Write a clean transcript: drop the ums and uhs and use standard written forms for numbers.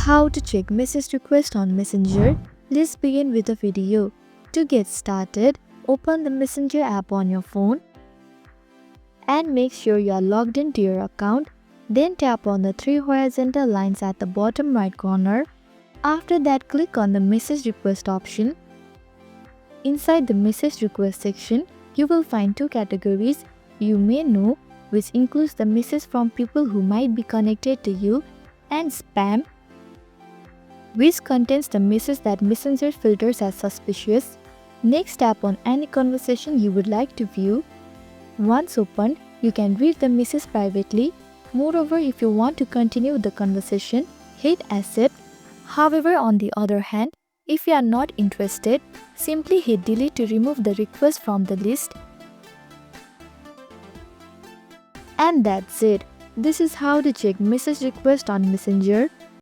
How to check message request on Messenger? Let's begin with the video. To get started, open the Messenger app on your phone and make sure you are logged into your account. Then tap on the three horizontal lines at the bottom right corner. After that, click on the message request option. Inside the message request section, you will find two categories you may know, which includes the message from people who might be connected to you, and spam, which contains the message that Messenger filters as suspicious. Next, tap on any conversation you would like to view. Once opened, you can read the message privately. Moreover, if you want to continue the conversation, hit accept. However, on the other hand, if you are not interested, simply hit delete to remove the request from the list. And that's it. This is how to check message request on Messenger.